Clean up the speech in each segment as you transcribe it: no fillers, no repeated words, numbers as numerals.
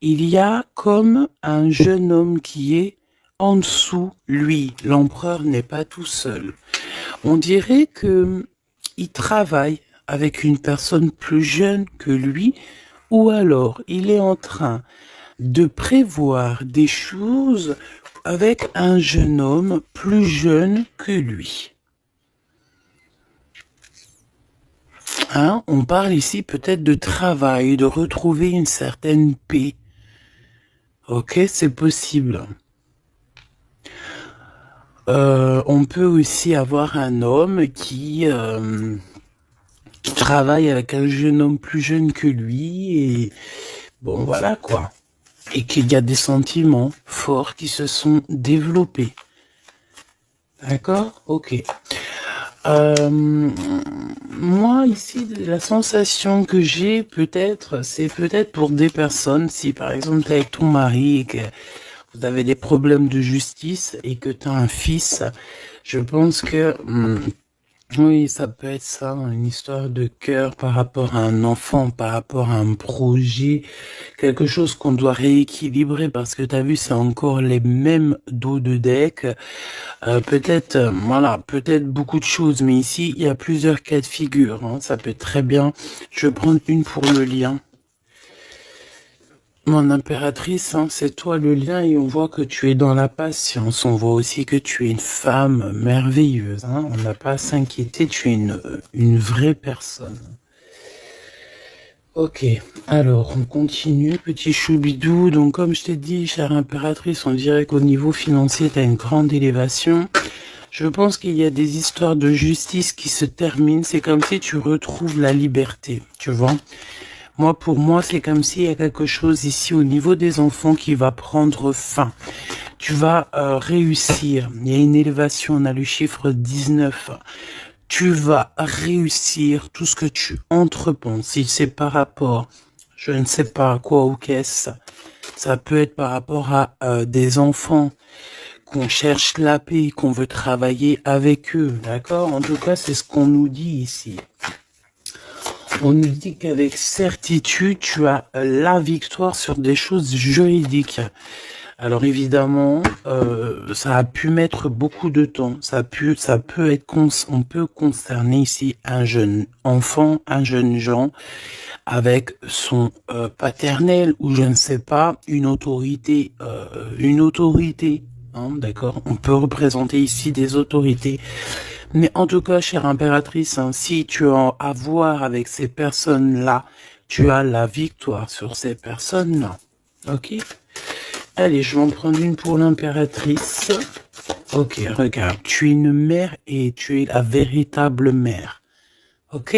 il y a comme un jeune homme qui est en dessous, lui. L'empereur n'est pas tout seul. On dirait que il travaille avec une personne plus jeune que lui, ou alors il est en train de prévoir des choses avec un jeune homme plus jeune que lui. Hein, on parle ici peut-être de travail, de retrouver une certaine paix. Ok, c'est possible. On peut aussi avoir un homme qui travaille avec un jeune homme plus jeune que lui et bon voilà quoi. Et qu'il y a des sentiments forts qui se sont développés. D'accord? Ok. Moi, ici, la sensation que j'ai, peut-être, c'est peut-être pour des personnes, si par exemple tu es avec ton mari et que vous avez des problèmes de justice et que tu as un fils, je pense que oui, ça peut être ça, une histoire de cœur par rapport à un enfant, par rapport à un projet, quelque chose qu'on doit rééquilibrer parce que tu as vu, c'est encore les mêmes dos de deck. Peut-être, voilà, peut-être beaucoup de choses, mais ici, il y a plusieurs cas de figure. Hein, ça peut être très bien. Je vais prendre une pour le lien. Mon impératrice, hein, c'est toi le lien et on voit que tu es dans la patience. On voit aussi que tu es une femme merveilleuse. Hein, on n'a pas à s'inquiéter, tu es une vraie personne. Ok, alors on continue, petit choubidou. Donc comme je t'ai dit, chère impératrice, on dirait qu'au niveau financier, tu as une grande élévation. Je pense qu'il y a des histoires de justice qui se terminent. C'est comme si tu retrouves la liberté, tu vois. Moi, pour moi, c'est comme s'il y a quelque chose ici au niveau des enfants qui va prendre fin. Tu vas réussir. Il y a une élévation, on a le chiffre 19. Tu vas réussir tout ce que tu entreprends. Si c'est par rapport, je ne sais pas à quoi ou qu'est-ce, ça peut être par rapport à des enfants qu'on cherche la paix, qu'on veut travailler avec eux, d'accord? En tout cas, c'est ce qu'on nous dit ici. On nous dit qu'avec certitude, tu as la victoire sur des choses juridiques. Alors évidemment, ça a pu mettre beaucoup de temps. Ça peut être, on peut concerner ici un jeune enfant, un jeune gens avec son paternel ou je ne sais pas une autorité, hein, d'accord. On peut représenter ici des autorités. Mais en tout cas, chère impératrice, hein, si tu as à voir avec ces personnes-là, tu as la victoire sur ces personnes-là. Ok? Allez, je vais en prendre une pour l'impératrice. Ok, regarde, tu es une mère et tu es la véritable mère. Ok?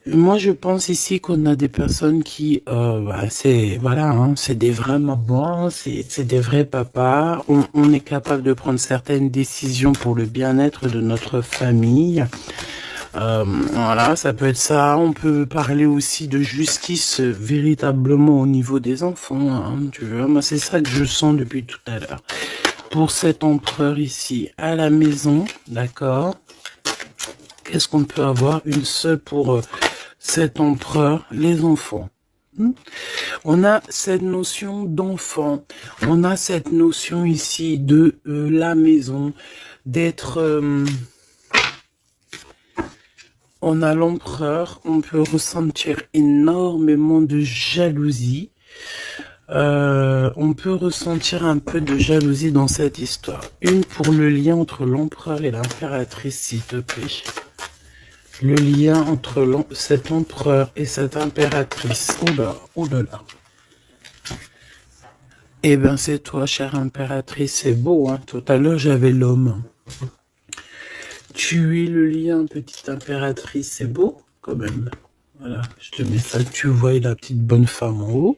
Moi, je pense ici qu'on a des personnes qui, c'est, voilà, hein, c'est des vrais mamans, c'est des vrais papas. On est capable de prendre certaines décisions pour le bien-être de notre famille. Voilà, ça peut être ça. On peut parler aussi de justice véritablement au niveau des enfants. Hein, tu vois, moi, c'est ça que je sens depuis tout à l'heure. Pour cet empereur ici, à la maison, d'accord? Qu'est-ce qu'on peut avoir? Une seule pour cet empereur, les enfants. On a cette notion d'enfant, on a cette notion ici de la maison, d'être... on a l'empereur, on peut ressentir énormément de jalousie. On peut ressentir un peu de jalousie dans cette histoire. Une pour le lien entre l'empereur et l'impératrice, s'il te plaît. Le lien entre cet empereur et cette impératrice. Oh là là. Eh ben c'est toi, chère impératrice, c'est beau, hein. Tout à l'heure, j'avais l'homme. Tu es le lien, petite impératrice, c'est beau, quand même. Voilà, je te mets ça, tu vois la petite bonne femme en haut.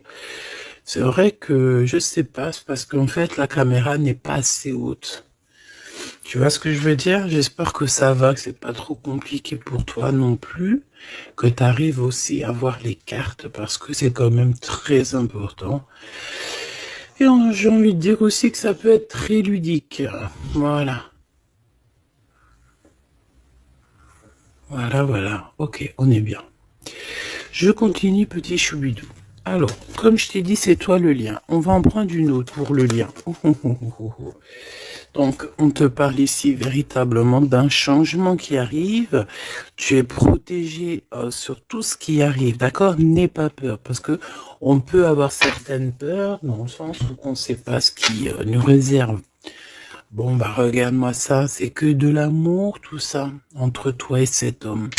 C'est vrai que, je sais pas, c'est parce qu'en fait, la caméra n'est pas assez haute. Tu vois ce que je veux dire? J'espère que ça va, que c'est pas trop compliqué pour toi non plus, que tu arrives aussi à voir les cartes, parce que c'est quand même très important. Et j'ai envie de dire aussi que ça peut être très ludique. Voilà. Voilà, voilà. Ok, on est bien. Je continue, petit choubidou. Alors, comme je t'ai dit, c'est toi le lien. On va en prendre une autre pour le lien. Donc, on te parle ici véritablement d'un changement qui arrive. Tu es protégé sur tout ce qui arrive, d'accord? N'aie pas peur, parce que on peut avoir certaines peurs dans le sens où on ne sait pas ce qui nous réserve. Bon, bah regarde-moi ça, c'est que de l'amour, tout ça, entre toi et cet homme.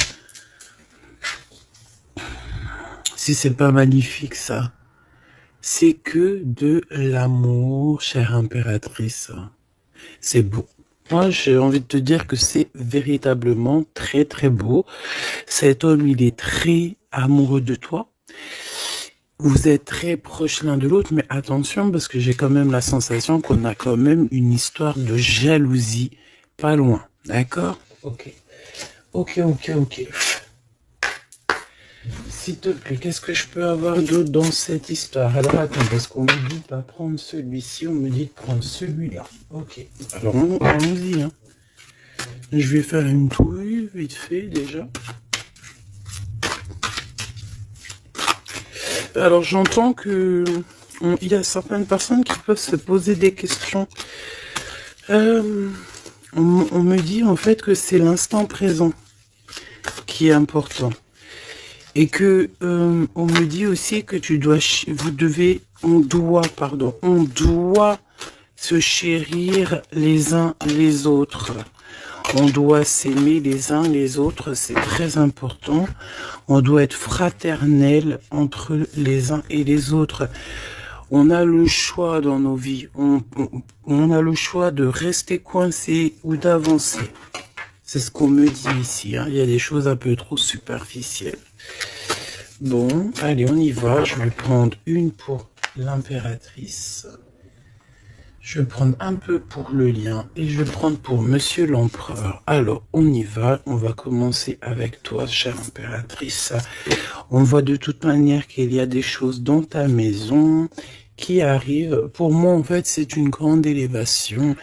Si c'est pas magnifique, ça. C'est que de l'amour, chère impératrice. C'est beau. Moi, j'ai envie de te dire que c'est véritablement très, très beau. Cet homme, il est très amoureux de toi. Vous êtes très proches l'un de l'autre, mais attention, parce que j'ai quand même la sensation qu'on a quand même une histoire de jalousie pas loin. D'accord? Ok. Ok. S'il te plaît, qu'est-ce que je peux avoir d'autre dans cette histoire? Alors attends, parce qu'on me dit de pas prendre celui-ci, on me dit de prendre celui-là. Ok, alors allons-y. Hein. Je vais faire une touille, vite fait, déjà. Alors j'entends que il y a certaines personnes qui peuvent se poser des questions. On me dit en fait que c'est l'instant présent qui est important. Et que on me dit aussi que on doit se chérir les uns les autres. On doit s'aimer les uns les autres, c'est très important. On doit être fraternel entre les uns et les autres. On a le choix dans nos vies. On a le choix de rester coincé ou d'avancer. C'est ce qu'on me dit ici. Hein. Il y a des choses un peu trop superficielles. Bon, allez, on y va. Je vais prendre une pour l'impératrice. Je vais prendre un peu pour le lien et je vais prendre pour Monsieur l'Empereur. Alors, on y va. On va commencer avec toi, chère impératrice. On voit de toute manière qu'il y a des choses dans ta maison qui arrivent. Pour moi, en fait, c'est une grande élévation.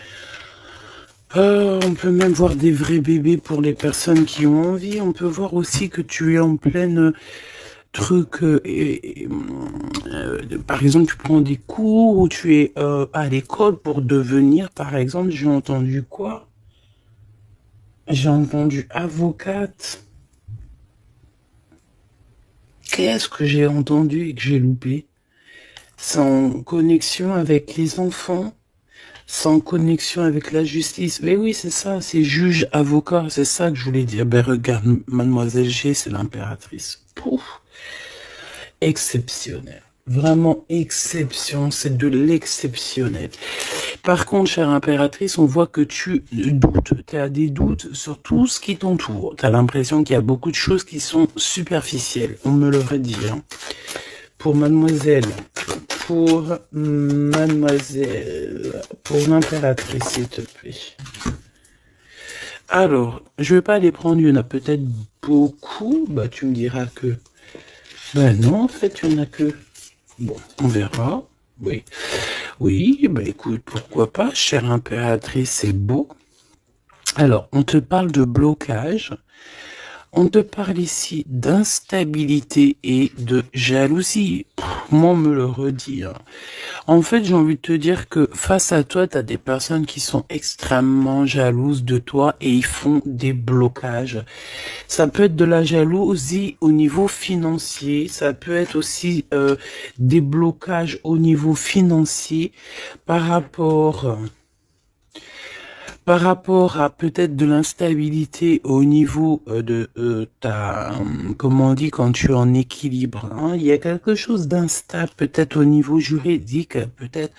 On peut même voir des vrais bébés pour les personnes qui ont envie. On peut voir aussi que tu es en pleine truc. Par exemple, tu prends des cours ou tu es à l'école pour devenir, par exemple, j'ai entendu quoi? J'ai entendu avocate. Qu'est-ce que j'ai entendu et que j'ai loupé? Sans connexion avec les enfants, sans connexion avec la justice. Mais oui, c'est ça, c'est juge, avocat, c'est ça que je voulais dire. Ben regarde, mademoiselle G, c'est l'impératrice. Pouf, exceptionnel. Vraiment exception, c'est de l'exceptionnel. Par contre, chère impératrice, on voit que tu doutes. Tu as des doutes sur tout ce qui t'entoure. Tu as l'impression qu'il y a beaucoup de choses qui sont superficielles. On me l'aurait dit. Hein. Pour mademoiselle, pour l'impératrice, s'il te plaît. Alors, je vais pas aller prendre, il y en a peut-être beaucoup. Bah, tu me diras que... Ben non, en fait, il y en a que... Bon, on verra. Oui, bah écoute, pourquoi pas, chère impératrice, c'est beau. Alors, on te parle de blocage. On te parle ici d'instabilité et de jalousie. Moi, on me le redit. Hein. En fait, j'ai envie de te dire que face à toi, tu as des personnes qui sont extrêmement jalouses de toi et ils font des blocages. Ça peut être de la jalousie au niveau financier, ça peut être aussi des blocages au niveau financier par rapport à peut-être de l'instabilité au niveau de ta, comment on dit, quand tu es en équilibre, hein, il y a quelque chose d'instable, peut-être au niveau juridique, peut-être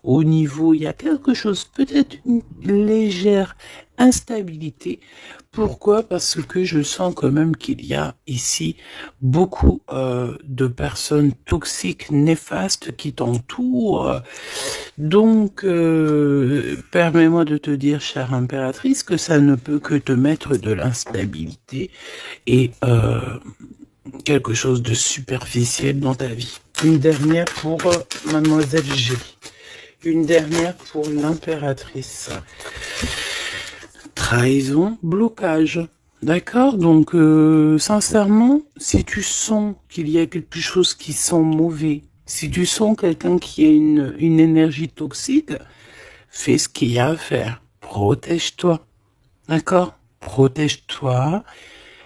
au niveau, il y a quelque chose, peut-être une légère instabilité. Pourquoi? Parce que je sens quand même qu'il y a ici beaucoup de personnes toxiques, néfastes qui t'entourent. Donc, permets-moi de te dire, chère impératrice, que ça ne peut que te mettre de l'instabilité et quelque chose de superficiel dans ta vie. Une dernière pour mademoiselle G. Une dernière pour l'impératrice. Trahison, blocage. D'accord? Donc, sincèrement, si tu sens qu'il y a quelque chose qui sent mauvais, si tu sens quelqu'un qui a une énergie toxique, fais ce qu'il y a à faire. Protège-toi. D'accord? Protège-toi.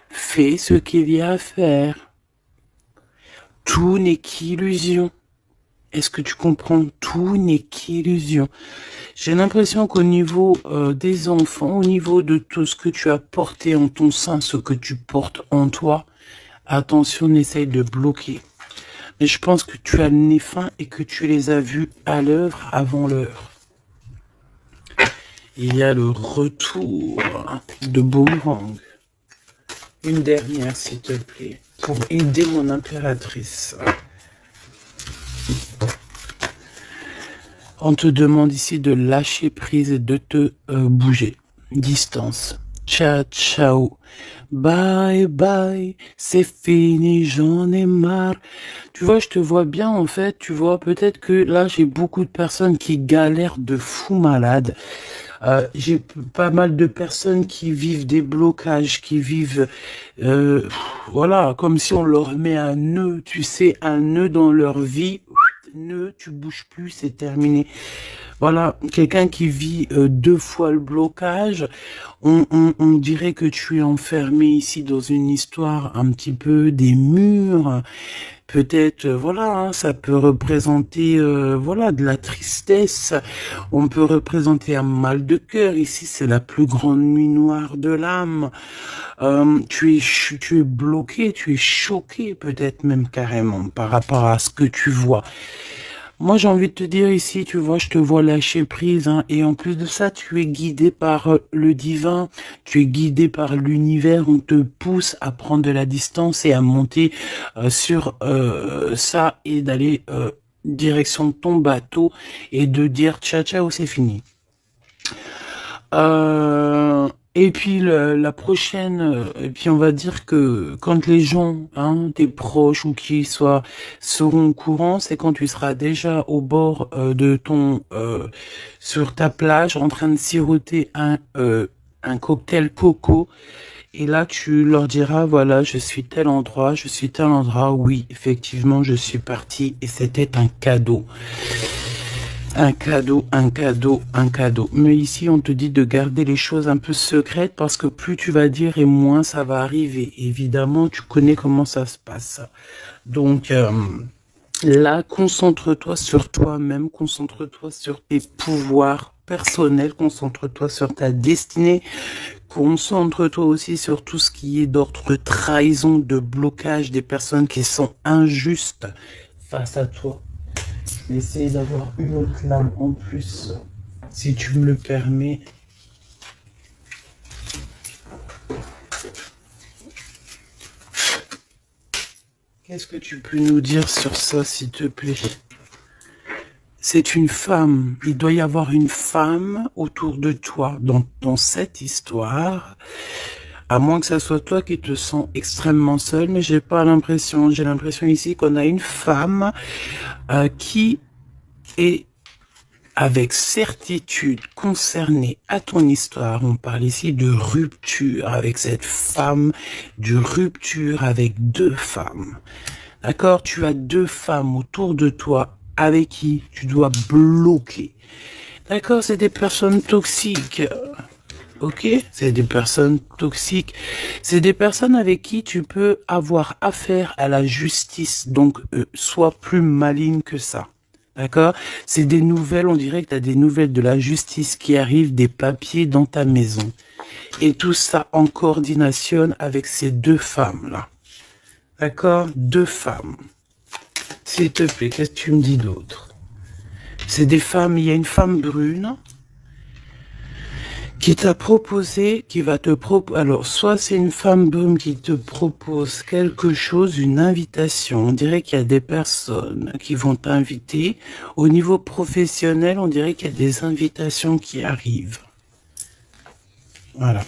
Fais ce qu'il y a à faire. Tout n'est qu'illusion. Est-ce que tu comprends? Tout n'est qu'illusion. J'ai l'impression qu'au niveau des enfants, au niveau de tout ce que tu as porté en ton sein, ce que tu portes en toi, attention, essaye de bloquer. Mais je pense que tu as le nez fin et que tu les as vus à l'œuvre avant l'heure. Il y a le retour de Boomerang. Une dernière, s'il te plaît, pour aider mon impératrice. On te demande ici de lâcher prise et de te bouger. Distance. Ciao, ciao. Bye, bye. C'est fini, j'en ai marre. Tu vois, je te vois bien, en fait. Tu vois, peut-être que là, j'ai beaucoup de personnes qui galèrent de fou malade. J'ai pas mal de personnes qui vivent des blocages, qui vivent, voilà, comme si on leur met un nœud, tu sais, un nœud dans leur vie. Nœud, tu bouges plus, c'est terminé. Voilà, quelqu'un qui vit 2 fois le blocage, on dirait que tu es enfermé ici dans une histoire un petit peu des murs. Peut-être, voilà, hein, ça peut représenter, voilà, de la tristesse. On peut représenter un mal de cœur. Ici, c'est la plus grande nuit noire de l'âme. Tu es bloqué, tu es choqué, peut-être même carrément, par rapport à ce que tu vois. Moi, j'ai envie de te dire ici, tu vois, je te vois lâcher prise, hein, et en plus de ça, tu es guidé par le divin, tu es guidé par l'univers, on te pousse à prendre de la distance et à monter sur ça et d'aller direction de ton bateau et de dire ciao ciao, c'est fini. Et puis la prochaine, et puis on va dire que quand les gens, hein, tes proches ou qui soient, seront au courant, c'est quand tu seras déjà au bord de ton, sur ta plage, en train de siroter un cocktail coco. Et là, tu leur diras, voilà, je suis tel endroit, je suis tel endroit. Oui, effectivement, je suis parti et c'était un cadeau. Un cadeau, un cadeau, un cadeau. Mais ici, on te dit de garder les choses un peu secrètes parce que plus tu vas dire et moins ça va arriver. Évidemment, tu connais comment ça se passe. Donc, là, concentre-toi sur toi-même, concentre-toi sur tes pouvoirs personnels, concentre-toi sur ta destinée, concentre-toi aussi sur tout ce qui est d'ordre de trahison, de blocage des personnes qui sont injustes face à toi. Essaye d'avoir une autre lame en plus, si tu me le permets. Qu'est-ce que tu peux nous dire sur ça, s'il te plaît? C'est une femme. Il doit y avoir une femme autour de toi dans cette histoire. À moins que ça soit toi qui te sens extrêmement seul, mais j'ai pas l'impression. J'ai l'impression ici qu'on a une femme qui est avec certitude concernée à ton histoire. On parle ici de rupture avec cette femme, de rupture avec 2 femmes. D'accord? Tu as 2 femmes autour de toi avec qui tu dois bloquer. D'accord? C'est des personnes toxiques. Ok? C'est des personnes toxiques. C'est des personnes avec qui tu peux avoir affaire à la justice. Donc, sois plus maligne que ça. D'accord? C'est des nouvelles, on dirait que tu as des nouvelles de la justice qui arrivent, des papiers dans ta maison. Et tout ça en coordination avec ces 2 femmes-là. D'accord? 2 femmes. S'il te plaît, qu'est-ce que tu me dis d'autre? C'est des femmes, il y a une femme brune qui t'a proposé, qui va te proposer, alors soit c'est une femme brune qui te propose quelque chose, une invitation, on dirait qu'il y a des personnes qui vont t'inviter, au niveau professionnel, on dirait qu'il y a des invitations qui arrivent. Voilà.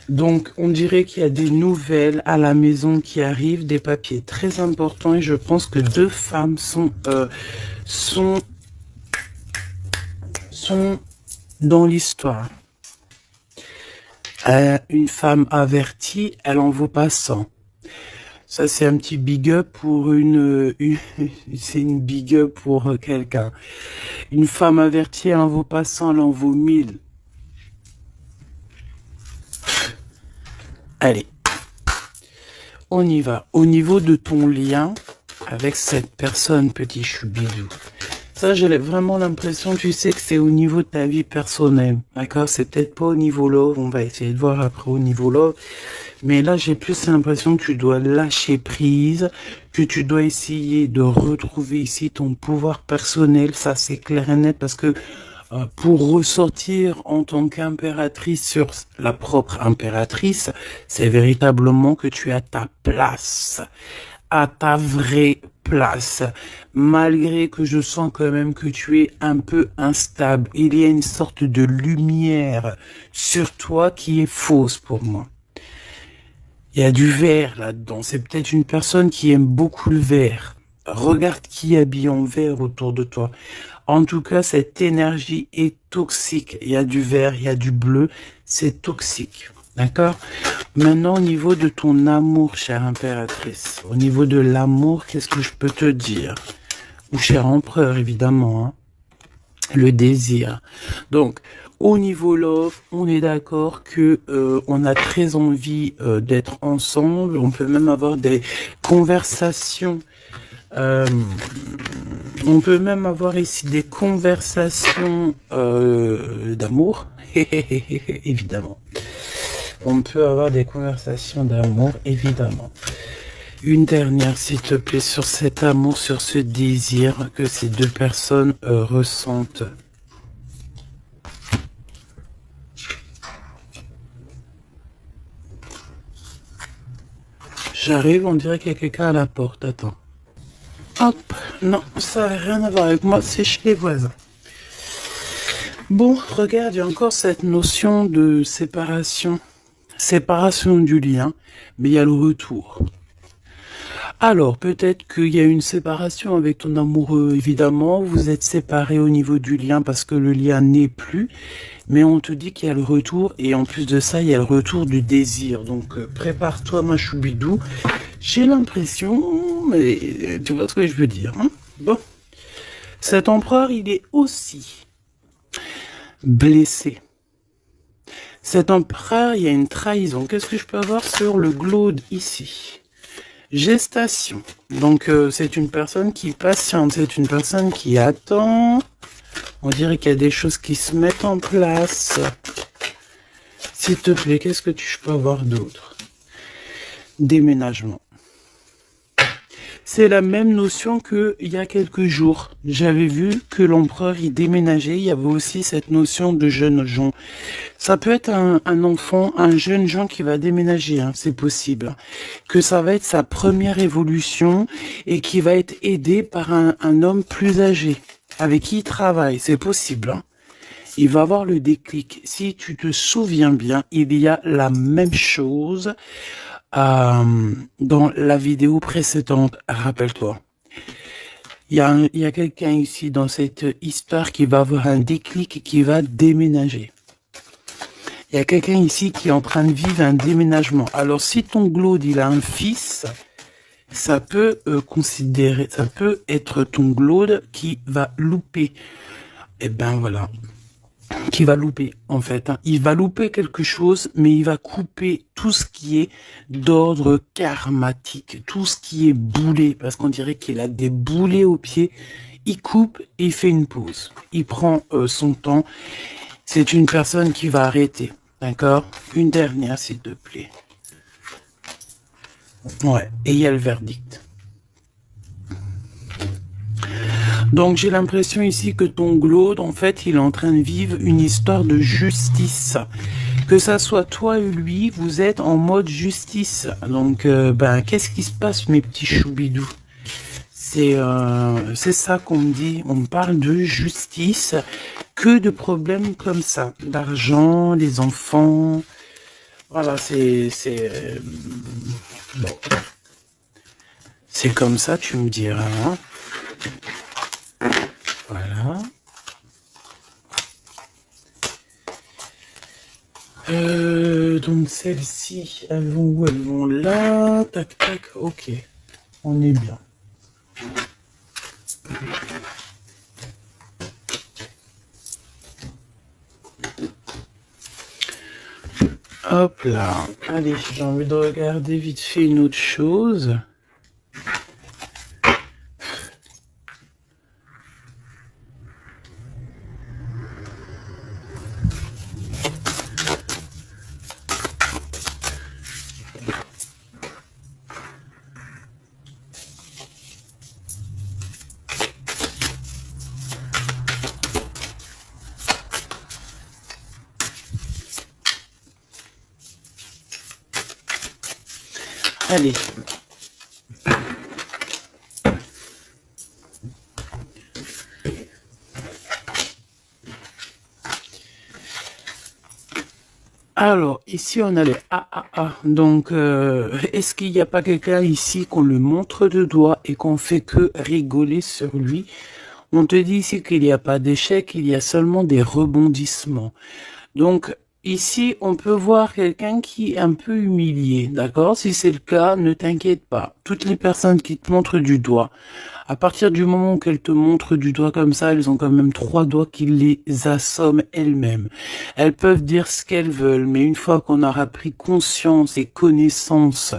Donc, on dirait qu'il y a des nouvelles à la maison qui arrivent, des papiers très importants, et je pense que 2 femmes sont dans l'histoire. Une femme avertie, elle en vaut pas 100. Ça, c'est un petit big up pour c'est une big up pour quelqu'un. Une femme avertie, elle en vaut pas 100, elle en vaut 1000. Allez, on y va. Au niveau de ton lien avec cette personne, petit choubidou. Ça, j'ai vraiment l'impression, tu sais, que c'est au niveau de ta vie personnelle. D'accord? C'est peut-être pas au niveau love. On va essayer de voir après au niveau love. Mais là, j'ai plus l'impression que tu dois lâcher prise, que tu dois essayer de retrouver ici ton pouvoir personnel. Ça, c'est clair et net parce que pour ressortir en tant qu'impératrice sur la propre impératrice, c'est véritablement que tu as ta place, à ta vraie place, malgré que je sens quand même que tu es un peu instable. Il y a une sorte de lumière sur toi qui est fausse pour moi. Il y a du vert là-dedans. C'est peut-être une personne qui aime beaucoup le vert. Regarde qui habille en vert autour de toi. En tout cas, cette énergie est toxique. Il y a du vert, il y a du bleu. C'est toxique. D'accord? Maintenant, au niveau de ton amour, chère impératrice, au niveau de l'amour, qu'est-ce que je peux te dire? Ou cher empereur, évidemment, hein? Le désir. Donc, au niveau love, on est d'accord que on a très envie d'être ensemble. On peut même avoir des conversations. On peut même avoir ici des conversations d'amour. Évidemment. On peut avoir des conversations d'amour, évidemment. Une dernière, s'il te plaît, sur cet amour, sur ce désir que ces deux personnes ressentent. J'arrive, on dirait qu'il y a quelqu'un à la porte. Attends. Hop, non, ça n'a rien à voir avec moi, c'est chez les voisins. Bon, regarde, il y a encore cette notion de séparation. Séparation du lien, mais il y a le retour. Alors, peut-être qu'il y a une séparation avec ton amoureux, évidemment. Vous êtes séparés au niveau du lien parce que le lien n'est plus. Mais on te dit qu'il y a le retour. Et en plus de ça, il y a le retour du désir. Donc, prépare-toi, ma choubidou. J'ai l'impression, mais tu vois ce que je veux dire. Hein? Bon. Cet empereur, il est aussi blessé. Cet empereur, il y a une trahison. Qu'est-ce que je peux avoir sur le glaude ici? Gestation. Donc, c'est une personne qui patiente. C'est une personne qui attend. On dirait qu'il y a des choses qui se mettent en place. S'il te plaît, qu'est-ce que je peux avoir d'autre? Déménagement. C'est la même notion que il y a quelques jours. J'avais vu que l'empereur y déménageait. Il y avait aussi cette notion de jeunes gens. Ça peut être un enfant, un jeune gens qui va déménager, hein, c'est possible. Que ça va être sa première évolution et qui va être aidé par un homme plus âgé avec qui il travaille. C'est possible. Hein. Il va avoir le déclic. Si tu te souviens bien, il y a la même chose dans la vidéo précédente, rappelle-toi. Il y a quelqu'un ici dans cette histoire qui va avoir un déclic et qui va déménager. Il y a quelqu'un ici qui est en train de vivre un déménagement. Alors, si ton glaude, il a un fils, ça peut ça peut être ton glaude qui va louper. Eh ben voilà. Qui va louper, en fait. Hein. Il va louper quelque chose, mais il va couper tout ce qui est d'ordre karmatique, tout ce qui est boulé, parce qu'on dirait qu'il a des boulets aux pieds. Il coupe et il fait une pause. Il prend son temps. C'est une personne qui va arrêter. D'accord? Une dernière, s'il te plaît. Ouais, et il y a le verdict. Donc j'ai l'impression ici que ton glaude, en fait, il est en train de vivre une histoire de justice. Que ça soit toi et lui, vous êtes en mode justice. Donc, qu'est-ce qui se passe, mes petits choubidous? C'est ça qu'on me dit. On me parle de justice. Que de problèmes comme ça. D'argent, les enfants. Voilà, bon. C'est comme ça, tu me diras. Hein. Voilà. Donc celles-ci, elles vont où? Elles vont là, tac tac, ok, on est bien. Hop là, allez, j'ai envie de regarder vite fait une autre chose. Allez. Alors, ici, on a les AAA. Donc, est-ce qu'il n'y a pas quelqu'un ici qu'on le montre de doigt et qu'on fait que rigoler sur lui? On te dit ici qu'il n'y a pas d'échec, il y a seulement des rebondissements. Donc, ici, on peut voir quelqu'un qui est un peu humilié, d'accord? Si c'est le cas, ne t'inquiète pas. Toutes les personnes qui te montrent du doigt, à partir du moment où elles te montrent du doigt comme ça, elles ont quand même 3 doigts qui les assomment elles-mêmes. Elles peuvent dire ce qu'elles veulent, mais une fois qu'on aura pris conscience et connaissance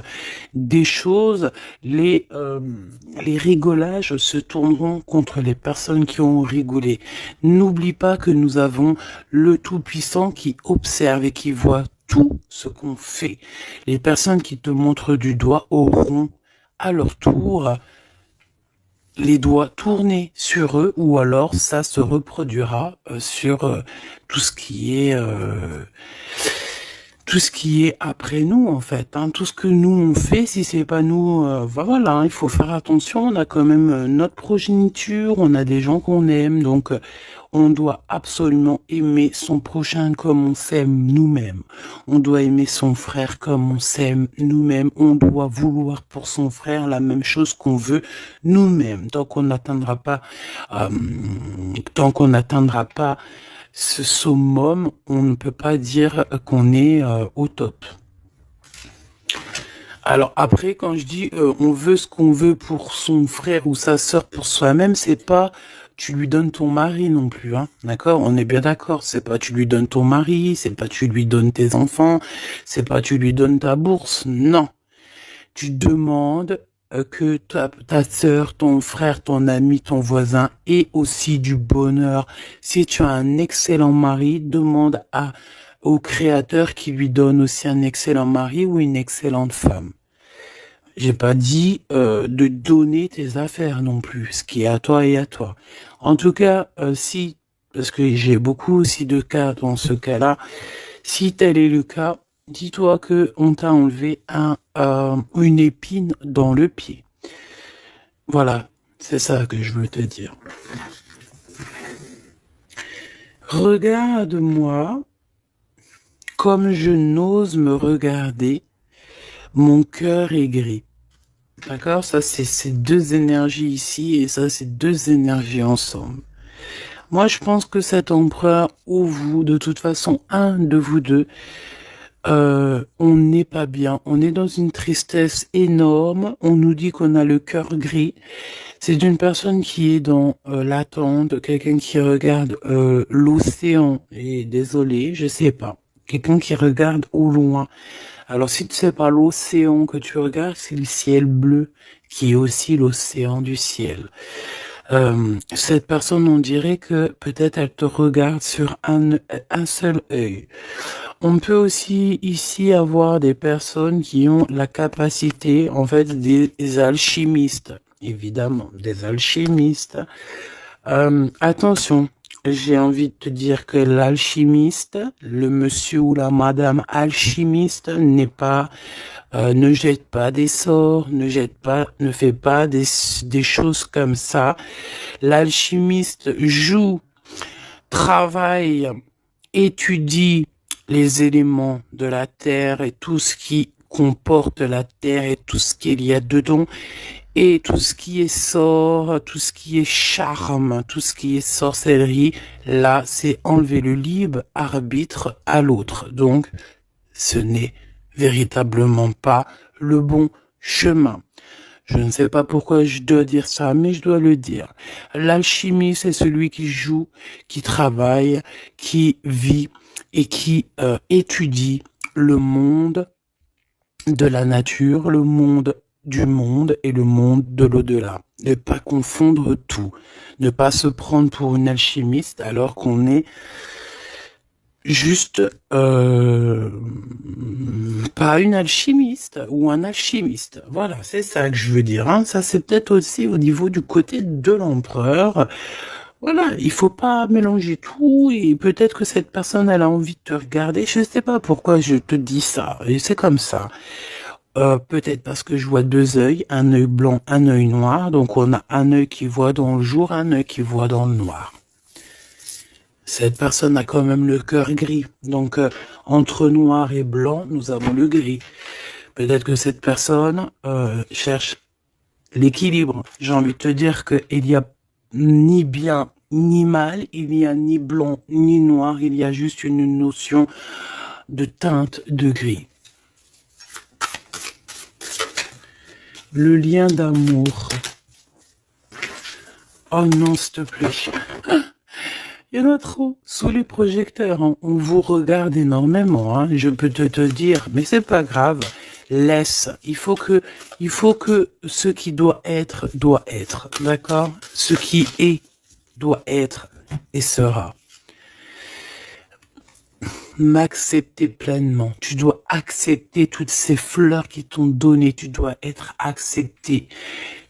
des choses, les rigolages se tourneront contre les personnes qui ont rigolé. N'oublie pas que nous avons le Tout-Puissant qui observe et qui voit tout ce qu'on fait. Les personnes qui te montrent du doigt auront à leur tour les doigts tournés sur eux, ou alors ça se reproduira sur tout ce qui est après nous, en fait, hein. Tout ce que nous on fait, si c'est pas nous, voilà, hein, il faut faire attention. On a quand même notre progéniture, on a des gens qu'on aime, donc on doit absolument aimer son prochain comme on s'aime nous-mêmes. On doit aimer son frère comme on s'aime nous-mêmes. On doit vouloir pour son frère la même chose qu'on veut nous-mêmes. Tant qu'on n'atteindra pas ce summum, on ne peut pas dire qu'on est au top. Alors après, quand je dis on veut ce qu'on veut pour son frère ou sa sœur pour soi-même, c'est pas tu lui donnes ton mari non plus, hein, d'accord? On est bien d'accord, c'est pas tu lui donnes ton mari, c'est pas tu lui donnes tes enfants, c'est pas tu lui donnes ta bourse, non. Tu demandes que ta sœur, ton frère, ton ami, ton voisin ait aussi du bonheur. Si tu as un excellent mari, demande au Créateur qui lui donne aussi un excellent mari ou une excellente femme. J'ai pas dit de donner tes affaires non plus, ce qui est à toi et à toi. En tout cas, si, parce que j'ai beaucoup aussi de cas dans ce cas-là, si tel est le cas, dis-toi que on t'a enlevé une épine dans le pied. Voilà, c'est ça que je veux te dire. Regarde-moi comme je n'ose me regarder, mon cœur est gris. D'accord? Ça, c'est ces deux énergies ici et ça, c'est deux énergies ensemble. Moi, je pense que cet empereur ou vous, de toute façon, un de vous deux, on n'est pas bien. On est dans une tristesse énorme. On nous dit qu'on a le cœur gris. C'est d'une personne qui est dans l'attente, quelqu'un qui regarde l'océan. Et désolé, je sais pas. Quelqu'un qui regarde au loin. Alors, si tu sais pas l'océan que tu regardes, c'est le ciel bleu, qui est aussi l'océan du ciel. Cette personne, on dirait que peut-être elle te regarde sur un seul œil. On peut aussi ici avoir des personnes qui ont la capacité, en fait, des alchimistes, évidemment, des alchimistes. Attention. J'ai envie de te dire que l'alchimiste, le monsieur ou la madame alchimiste n'est pas, ne jette pas des sorts, ne fait pas des choses comme ça. L'alchimiste joue, travaille, étudie les éléments de la terre et tout ce qui comporte la terre et tout ce qu'il y a dedans. Et tout ce qui est sort, tout ce qui est charme, tout ce qui est sorcellerie, là, c'est enlever le libre arbitre à l'autre. Donc, ce n'est véritablement pas le bon chemin. Je ne sais pas pourquoi je dois dire ça, mais je dois le dire. L'alchimie, c'est celui qui joue, qui travaille, qui vit et qui étudie le monde de la nature, le monde du monde et le monde de l'au-delà. Ne pas confondre tout. Ne pas se prendre pour une alchimiste alors qu'on est juste pas une alchimiste ou un alchimiste. Voilà, c'est ça que je veux dire. Hein. Ça, c'est peut-être aussi au niveau du côté de l'empereur. Voilà, il faut pas mélanger tout et peut-être que cette personne, elle a envie de te regarder. Je sais pas pourquoi je te dis ça. Et c'est comme ça. Peut-être parce que je vois deux œils, un œil blanc, un œil noir. Donc on a un œil qui voit dans le jour, un œil qui voit dans le noir. Cette personne a quand même le cœur gris. Donc, entre noir et blanc, nous avons le gris. Peut-être que cette personne cherche l'équilibre. J'ai envie de te dire qu'il n'y a ni bien ni mal, il n'y a ni blanc ni noir, il y a juste une notion de teinte de gris. Le lien d'amour. Oh non, s'il te plaît. Il y en a trop sous les projecteurs. Hein. On vous regarde énormément. Hein. Je peux te dire, mais c'est pas grave. Laisse. Il faut que ce qui doit être, d'accord? Ce qui est, doit être et sera. M'accepter pleinement. Tu dois accepter toutes ces fleurs qui t'ont donné. Tu dois être accepté.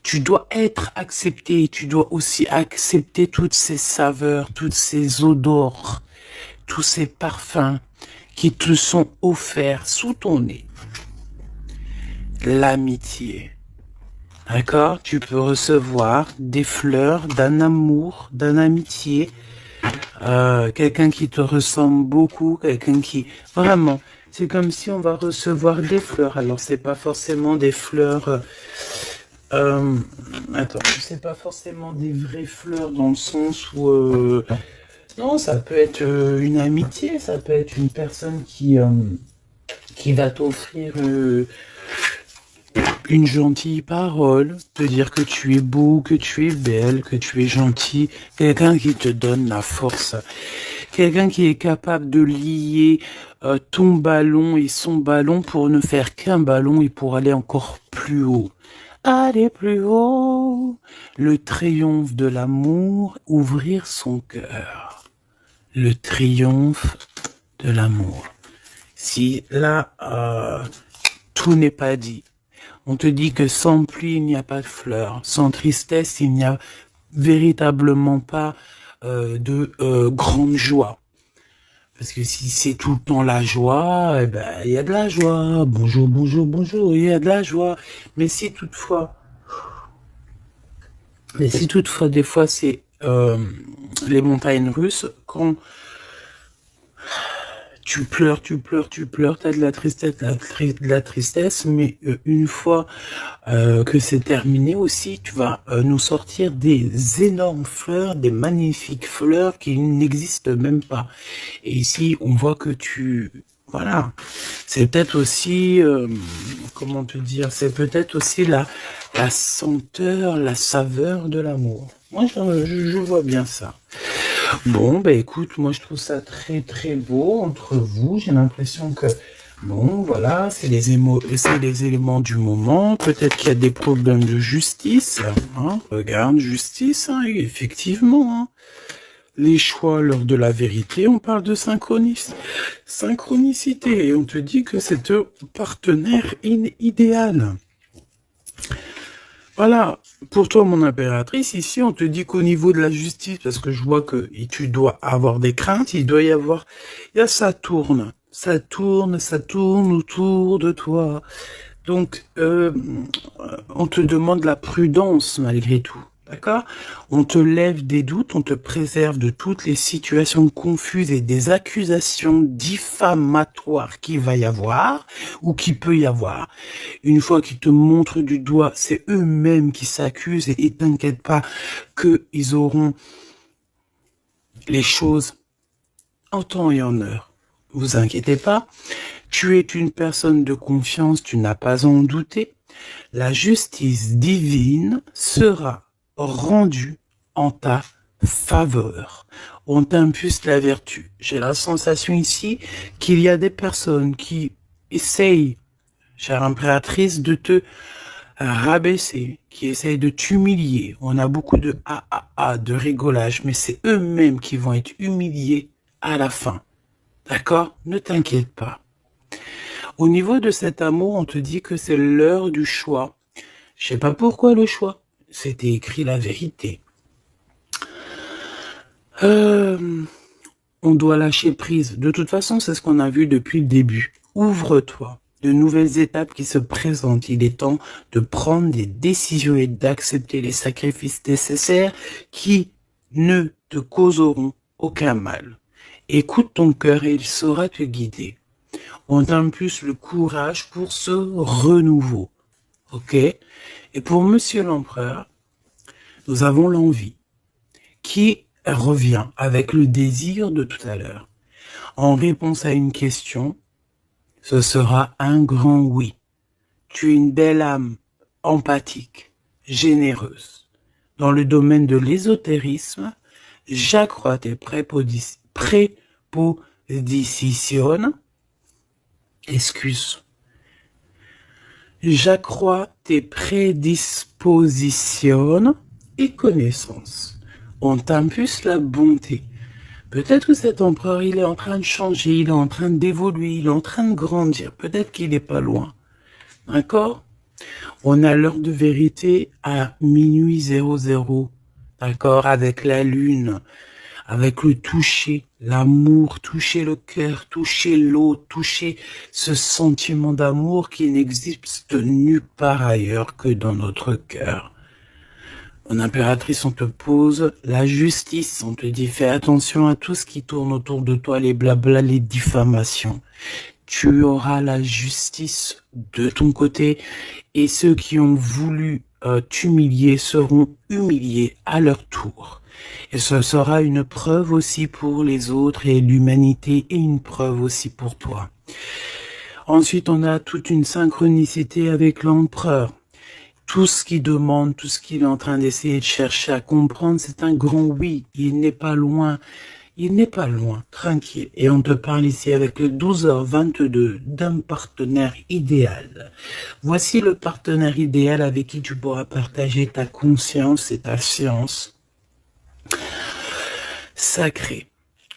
Tu dois être accepté. Tu dois aussi accepter toutes ces saveurs, toutes ces odeurs, tous ces parfums qui te sont offerts sous ton nez. L'amitié. D'accord? Tu peux recevoir des fleurs d'un amour, d'une amitié, quelqu'un qui te ressemble beaucoup, quelqu'un qui... Vraiment, c'est comme si on va recevoir des fleurs. Alors, c'est pas forcément des fleurs... attends, c'est pas forcément des vraies fleurs dans le sens où... non, ça peut être une amitié, ça peut être une personne qui va t'offrir... une gentille parole, te dire que tu es beau, que tu es belle, que tu es gentil, quelqu'un qui te donne la force, quelqu'un qui est capable de lier ton ballon et son ballon pour ne faire qu'un ballon et pour aller encore plus haut. Aller plus haut, le triomphe de l'amour, ouvrir son cœur, le triomphe de l'amour. Si là, tout n'est pas dit. On te dit que sans pluie, il n'y a pas de fleurs. Sans tristesse, il n'y a véritablement pas de grande joie. Parce que si c'est tout le temps la joie, eh ben, il y a de la joie. Bonjour, bonjour, bonjour, il y a de la joie. Mais si toutefois, des fois, c'est les montagnes russes, quand tu pleures, t'as de la tristesse, mais une fois que c'est terminé aussi, tu vas nous sortir des énormes fleurs, des magnifiques fleurs qui n'existent même pas. Et ici, on voit que voilà, c'est peut-être aussi, comment te dire, c'est peut-être aussi la senteur, la saveur de l'amour. Moi, je vois bien ça. Bon, bah écoute, moi je trouve ça très très beau entre vous. J'ai l'impression que, bon, voilà, c'est les éléments du moment. Peut-être qu'il y a des problèmes de justice. Hein. Regarde, justice, hein, effectivement. Hein. Les choix lors de la vérité, on parle de synchronicité. Et on te dit que c'est ton partenaire idéal. Voilà, pour toi, mon impératrice, ici, on te dit qu'au niveau de la justice, parce que je vois que tu dois avoir des craintes, il y a ça tourne autour de toi. Donc, on te demande la prudence malgré tout. D'accord? On te lève des doutes, on te préserve de toutes les situations confuses et des accusations diffamatoires qu'il va y avoir ou qu'il peut y avoir. Une fois qu'ils te montrent du doigt, c'est eux-mêmes qui s'accusent et t'inquiète pas qu'ils auront les choses en temps et en heure. Vous inquiétez pas. Tu es une personne de confiance, tu n'as pas à en douter. La justice divine sera rendue en ta faveur. On t'impulse la vertu. J'ai la sensation ici qu'il y a des personnes qui essayent, chère impératrice, de te rabaisser, qui essayent de t'humilier. On a beaucoup de de rigolage, mais c'est eux-mêmes qui vont être humiliés à la fin. D'accord? Ne t'inquiète pas. Au niveau de cet amour, on te dit que c'est l'heure du choix. Je sais pas pourquoi le choix. C'était écrit la vérité. On doit lâcher prise. De toute façon, c'est ce qu'on a vu depuis le début. Ouvre-toi. De nouvelles étapes qui se présentent. Il est temps de prendre des décisions et d'accepter les sacrifices nécessaires qui ne te causeront aucun mal. Écoute ton cœur et il saura te guider. On t'impulse le courage pour ce renouveau. Ok? Et pour Monsieur l'Empereur, nous avons l'envie qui revient avec le désir de tout à l'heure. En réponse à une question, ce sera un grand oui. Tu es une belle âme, empathique, généreuse. Dans le domaine de l'ésotérisme, j'accrois tes prépositions. J'accrois tes prédispositions et connaissances. On t'impulse la bonté. Peut-être que cet empereur, il est en train de changer, il est en train d'évoluer, il est en train de grandir. Peut-être qu'il n'est pas loin. D'accord? On a l'heure de vérité à minuit 00. D'accord? Avec la lune, avec le toucher, l'amour, toucher le cœur, toucher l'eau, toucher ce sentiment d'amour qui n'existe nulle part ailleurs que dans notre cœur. Mon impératrice, on te pose la justice, on te dit fais attention à tout ce qui tourne autour de toi, les blabla, les diffamations. Tu auras la justice de ton côté et ceux qui ont voulu t'humilier seront humiliés à leur tour. Et ce sera une preuve aussi pour les autres et l'humanité et une preuve aussi pour toi. Ensuite, on a toute une synchronicité avec l'empereur. Tout ce qu'il demande, tout ce qu'il est en train d'essayer de chercher à comprendre, c'est un grand oui. Il n'est pas loin. Il n'est pas loin, tranquille. Et on te parle ici avec le 12h22 d'un partenaire idéal. Voici le partenaire idéal avec qui tu pourras partager ta conscience et ta science sacrée.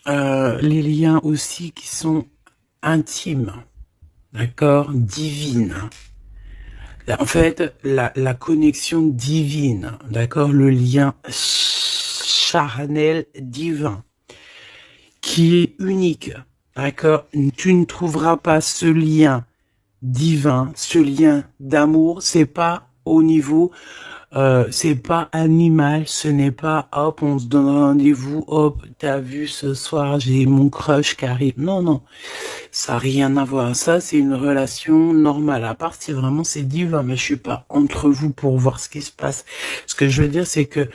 Les liens aussi qui sont intimes, d'accord, divines. En fait, la connexion divine, d'accord, le lien charnel divin, qui est unique, d'accord. Tu ne trouveras pas ce lien divin, ce lien d'amour, c'est pas au niveau, c'est pas animal, ce n'est pas hop, on se donne rendez-vous, hop, t'as vu ce soir, j'ai mon crush qui arrive. Non, non, ça n'a rien à voir. Ça, c'est une relation normale. À part si vraiment c'est divin, mais je suis pas entre vous pour voir ce qui se passe. Ce que je veux dire, c'est que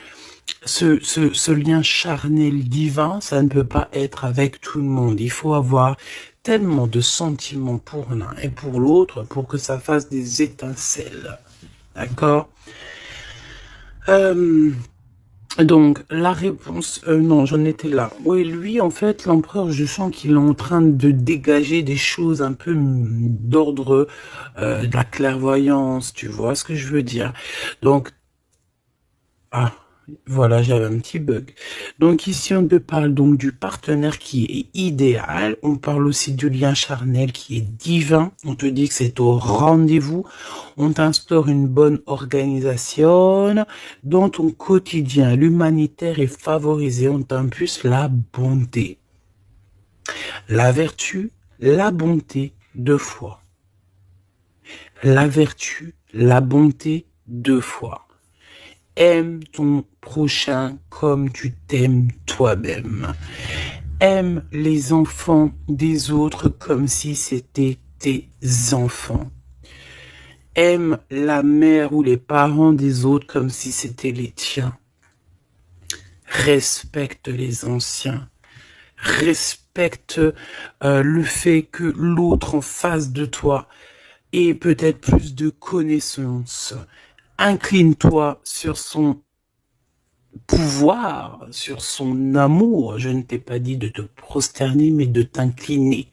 ce lien charnel divin, ça ne peut pas être avec tout le monde. Il faut avoir tellement de sentiments pour l'un et pour l'autre pour que ça fasse des étincelles. D'accord? Donc, la réponse... non, j'en étais là. Oui, lui, en fait, l'empereur, je sens qu'il est en train de dégager des choses un peu d'ordre de la clairvoyance, tu vois ce que je veux dire. Donc, voilà, j'avais un petit bug. Donc ici, on te parle donc du partenaire qui est idéal. On parle aussi du lien charnel qui est divin. On te dit que c'est au rendez-vous. On t'instaure une bonne organisation. Dans ton quotidien, l'humanitaire est favorisé. On t'impulse la bonté, la vertu, la bonté, 2 fois. La vertu, la bonté, 2 fois. Aime ton prochain comme tu t'aimes toi-même. Aime les enfants des autres comme si c'était tes enfants. Aime la mère ou les parents des autres comme si c'était les tiens. Respecte les anciens. respecte le fait que l'autre en face de toi ait peut-être plus de connaissances. Incline-toi sur son pouvoir, sur son amour. Je ne t'ai pas dit de te prosterner, mais de t'incliner.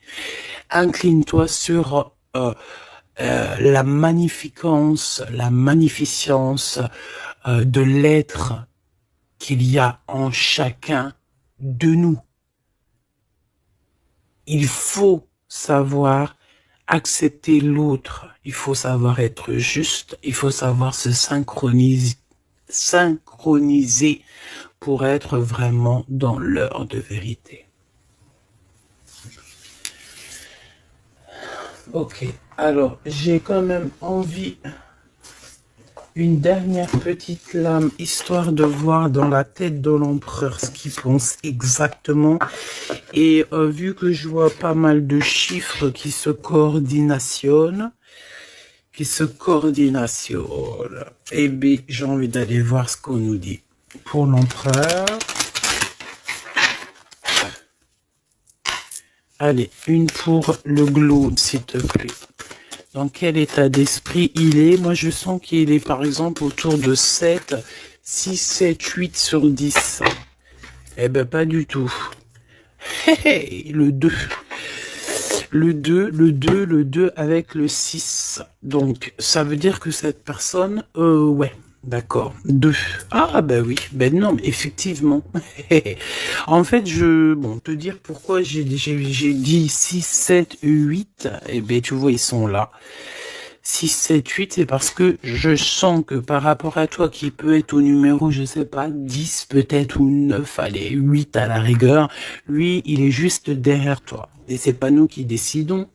Incline-toi sur la magnificence, la magnificence de l'être qu'il y a en chacun de nous. Il faut savoir accepter l'autre, il faut savoir être juste, il faut savoir se synchroniser pour être vraiment dans l'heure de vérité. Ok, alors j'ai quand même envie une dernière petite lame, histoire de voir dans la tête de l'empereur ce qu'il pense exactement. Et vu que je vois pas mal de chiffres qui se coordinationnent, eh bien, j'ai envie d'aller voir ce qu'on nous dit. Pour l'empereur. Allez, une pour le globe, s'il te plaît. Dans quel état d'esprit il est? Moi, je sens qu'il est, par exemple, autour de 7, 6, 7, 8 sur 10. Eh ben, pas du tout. Le 2. Le 2 avec le 6. Donc, ça veut dire que cette personne, ouais, d'accord, 2. Ah, bah oui, ben non, mais effectivement. En fait, bon, te dire pourquoi j'ai dit 6, 7, 8, eh ben, tu vois, ils sont là. 6, 7, 8, c'est parce que je sens que par rapport à toi qui peut être au numéro, je sais pas, 10 peut-être ou 9, allez, 8 à la rigueur, lui, il est juste derrière toi. Et c'est pas nous qui décidons.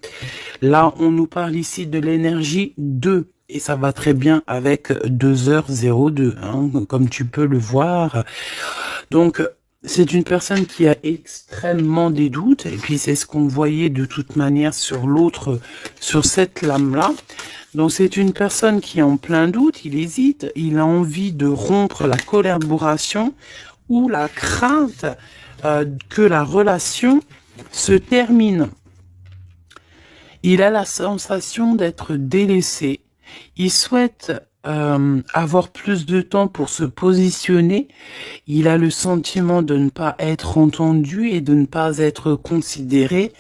Là, on nous parle ici de l'énergie 2. Et ça va très bien avec 2h02, hein, comme tu peux le voir. Donc, c'est une personne qui a extrêmement des doutes. Et puis, c'est ce qu'on voyait de toute manière sur l'autre, sur cette lame-là. Donc, c'est une personne qui est en plein doute, il hésite, il a envie de rompre la collaboration ou la crainte que la relation se termine. Il a la sensation d'être délaissé. Il souhaite avoir plus de temps pour se positionner. Il a le sentiment de ne pas être entendu et de ne pas être considéré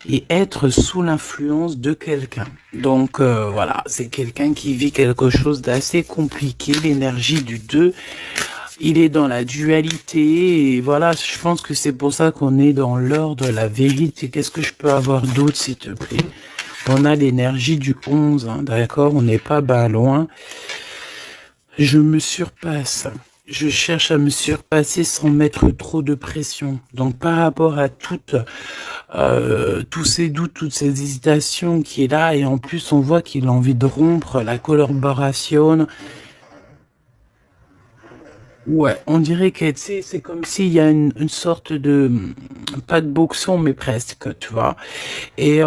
et être sous l'influence de quelqu'un. Donc voilà, c'est quelqu'un qui vit quelque chose d'assez compliqué, l'énergie du 2. Il est dans la dualité et voilà, je pense que c'est pour ça qu'on est dans l'heure de la vérité. Qu'est-ce que je peux avoir d'autre, s'il te plaît? On a l'énergie du 11, hein, d'accord? On n'est pas loin. Je me surpasse. Je cherche à me surpasser sans mettre trop de pression. Donc par rapport à tous ces doutes, toutes ces hésitations qui est là, et en plus on voit qu'il a envie de rompre la collaboration. Ouais, on dirait que c'est comme s'il y a une sorte de, pas de boxon, mais presque, tu vois. Et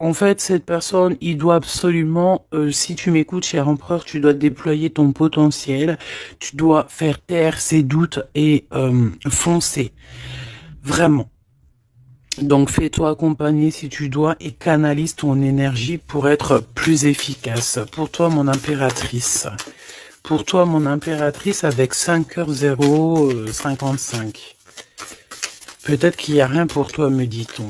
en fait, cette personne, il doit absolument, si tu m'écoutes, cher empereur, tu dois déployer ton potentiel, tu dois faire taire ses doutes et foncer. Vraiment. Donc fais-toi accompagner si tu dois et canalise ton énergie pour être plus efficace. Pour toi, mon impératrice. Pour toi, mon impératrice, avec 5h055. Peut-être qu'il n'y a rien pour toi, me dit-on.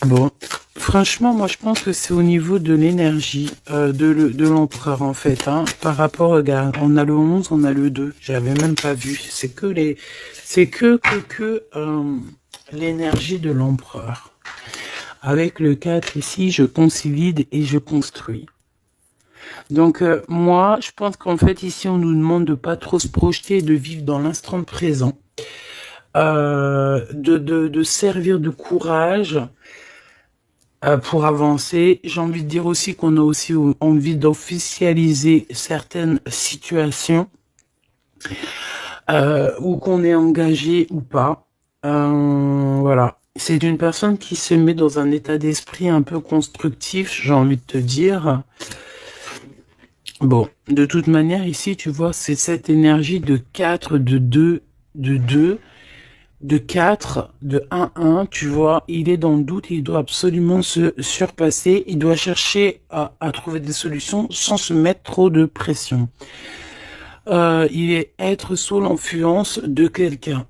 Bon, franchement, moi, je pense que c'est au niveau de l'énergie de l'empereur, en fait. Hein, par rapport, regarde, on a le 11, on a le 2. J'avais même pas vu. C'est que l'énergie de l'empereur. Avec le 4 ici, je consolide et je construis. Donc moi, je pense qu'en fait ici on nous demande de pas trop se projeter, de vivre dans l'instant présent, de servir de courage pour avancer. J'ai envie de dire aussi qu'on a aussi envie d'officialiser certaines situations ou qu'on est engagé ou pas. Voilà. C'est une personne qui se met dans un état d'esprit un peu constructif, j'ai envie de te dire. Bon, de toute manière, ici, tu vois, c'est cette énergie de 4, de 2, de 4, de 1-1, tu vois, il est dans le doute, il doit absolument se surpasser, il doit chercher à trouver des solutions sans se mettre trop de pression. Il est être sous l'influence de quelqu'un.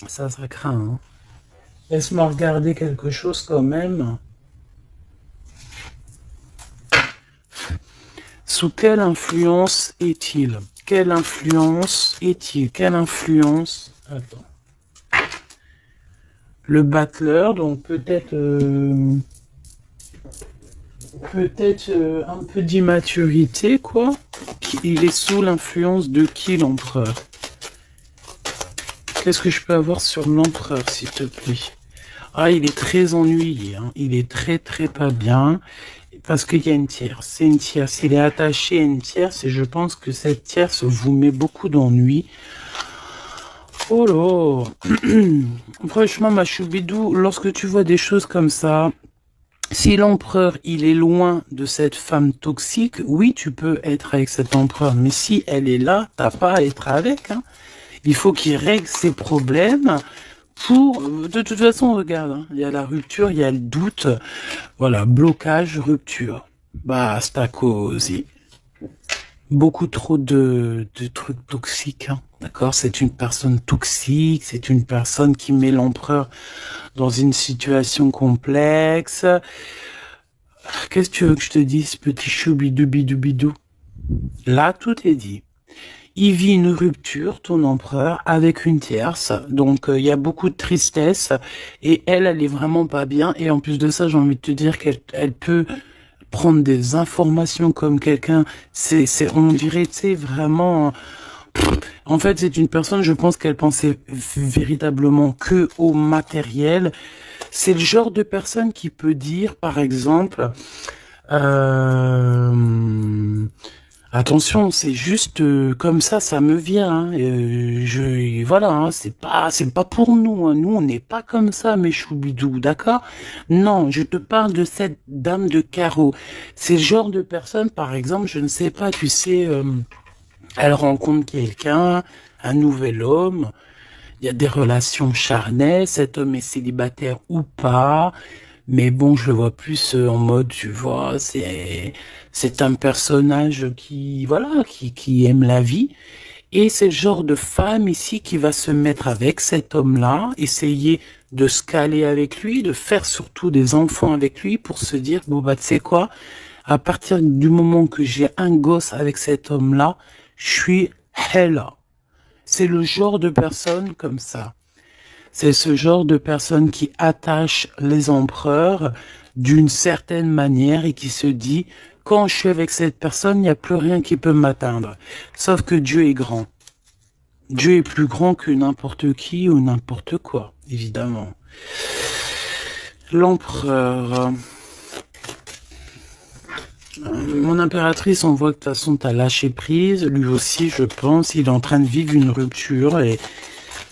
Ça craint, hein. Laisse-moi regarder quelque chose quand même. Sous quelle influence est-il? Quelle influence est-il? Quelle influence? Attends. Le battleur, donc peut-être un peu d'immaturité, quoi. Il est sous l'influence de qui, l'empereur? Qu'est-ce que je peux avoir sur l'empereur, s'il te plaît? Ah, il est très ennuyé, hein. Il est très pas bien, parce qu'il y a une tierce. C'est une tierce. Il est attaché à une tierce, et je pense que cette tierce vous met beaucoup d'ennui. Oh là. Franchement, ma choubidou, lorsque tu vois des choses comme ça, si l'empereur, il est loin de cette femme toxique, oui, tu peux être avec cet empereur. Mais si elle est là, t'as pas à être avec, hein. Il faut qu'il règle ses problèmes pour... De toute façon, regarde, hein, il y a la rupture, il y a le doute. Voilà, blocage, rupture. Basta così. Beaucoup trop de trucs toxiques, hein. D'accord? C'est une personne toxique, c'est une personne qui met l'empereur dans une situation complexe. Qu'est-ce que tu veux que je te dise, petit choubidou-bidou-bidou? Là, tout est dit. Il vit une rupture, ton empereur, avec une tierce. Donc, il y a beaucoup de tristesse. Et elle est vraiment pas bien. Et en plus de ça, j'ai envie de te dire qu'elle peut prendre des informations comme quelqu'un. On dirait, tu sais, vraiment... En fait, c'est une personne, je pense qu'elle pensait véritablement que au matériel. C'est le genre de personne qui peut dire, par exemple... Attention, c'est juste comme ça me vient. Hein. Voilà, hein, c'est pas pour nous. Hein. Nous, on n'est pas comme ça, mes choubidous, d'accord? Non, je te parle de cette dame de carreau. C'est le genre de personne, par exemple, je ne sais pas, tu sais, elle rencontre quelqu'un, un nouvel homme. Il y a des relations charnelles. Cet homme est célibataire ou pas. Mais bon, je le vois plus en mode, tu vois, c'est un personnage qui aime la vie. Et c'est le genre de femme ici qui va se mettre avec cet homme-là, essayer de se caler avec lui, de faire surtout des enfants avec lui pour se dire, bon bah tu sais quoi, à partir du moment que j'ai un gosse avec cet homme-là, je suis hella. C'est le genre de personne comme ça. C'est ce genre de personne qui attache les empereurs d'une certaine manière et qui se dit, quand je suis avec cette personne, il n'y a plus rien qui peut m'atteindre. Sauf que Dieu est grand. Dieu est plus grand que n'importe qui ou n'importe quoi, évidemment. L'empereur. Mon impératrice, on voit que de toute façon, t'as lâché prise. Lui aussi, je pense, il est en train de vivre une rupture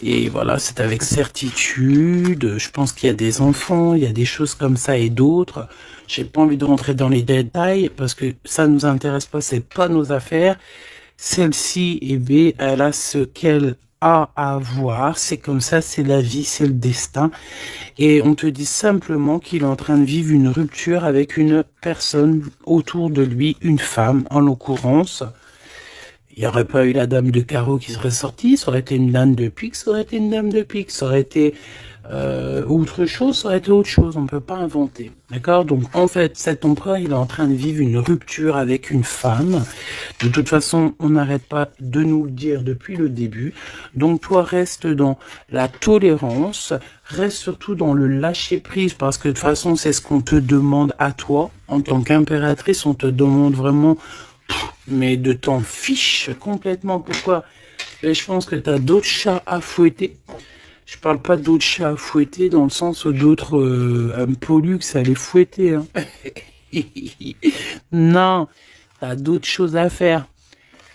et voilà, c'est avec certitude. Je pense qu'il y a des enfants, il y a des choses comme ça et d'autres. J'ai pas envie de rentrer dans les détails parce que ça nous intéresse pas, c'est pas nos affaires. Celle-ci, eh bien, elle a ce qu'elle a à voir. C'est comme ça, c'est la vie, c'est le destin. Et on te dit simplement qu'il est en train de vivre une rupture avec une personne autour de lui, une femme en l'occurrence. Il n'y aurait pas eu la dame de carreau qui serait sortie, ça aurait été une dame de pique, ça aurait été une dame de pique, ça aurait été autre chose, ça aurait été autre chose, on ne peut pas inventer. D'accord? Donc en fait, cet empereur, il est en train de vivre une rupture avec une femme. De toute façon, on n'arrête pas de nous le dire depuis le début. Donc toi, reste dans la tolérance, reste surtout dans le lâcher-prise, parce que de toute façon, c'est ce qu'on te demande à toi. En tant qu'impératrice, on te demande vraiment... mais de t'en fiche complètement. Pourquoi? Et je pense que tu as d'autres chats à fouetter. Je parle pas d'autres chats à fouetter dans le sens où d'autres pollux à les fouetter. Hein. Non, tu as d'autres choses à faire.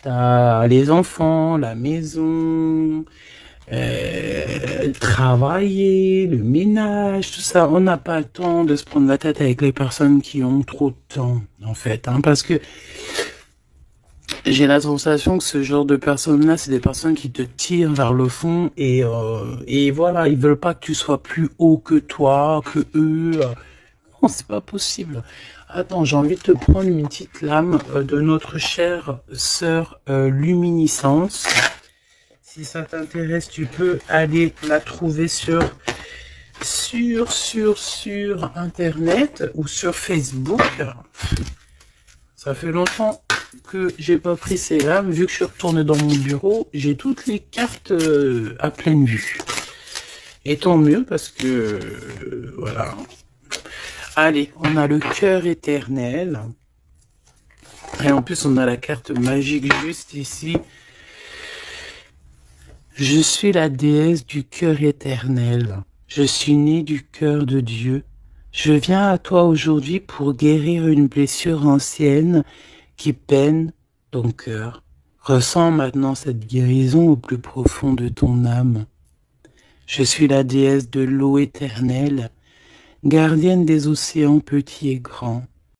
Tu as les enfants, la maison, travailler, le ménage, tout ça. On n'a pas le temps de se prendre la tête avec les personnes qui ont trop de temps, en fait. Hein, parce que J'ai la sensation que ce genre de personnes-là, c'est des personnes qui te tirent vers le fond et voilà, ils veulent pas que tu sois plus haut que toi, que eux. Non, c'est pas possible. Attends, j'ai envie de te prendre une petite lame de notre chère sœur Luminiscence. Si ça t'intéresse, tu peux aller la trouver sur Internet ou sur Facebook. Ça fait longtemps que j'ai pas pris ces lames. Vu que je suis retourné dans mon bureau, j'ai toutes les cartes à pleine vue. Et tant mieux parce que voilà. Allez, on a le cœur éternel. Et en plus, on a la carte magique juste ici. Je suis la déesse du cœur éternel. Je suis née du cœur de Dieu. Je viens à toi aujourd'hui pour guérir une blessure ancienne qui peine ton cœur. Ressens maintenant cette guérison au plus profond de ton âme. Je suis la déesse de l'eau éternelle, gardienne des océans petits et grands.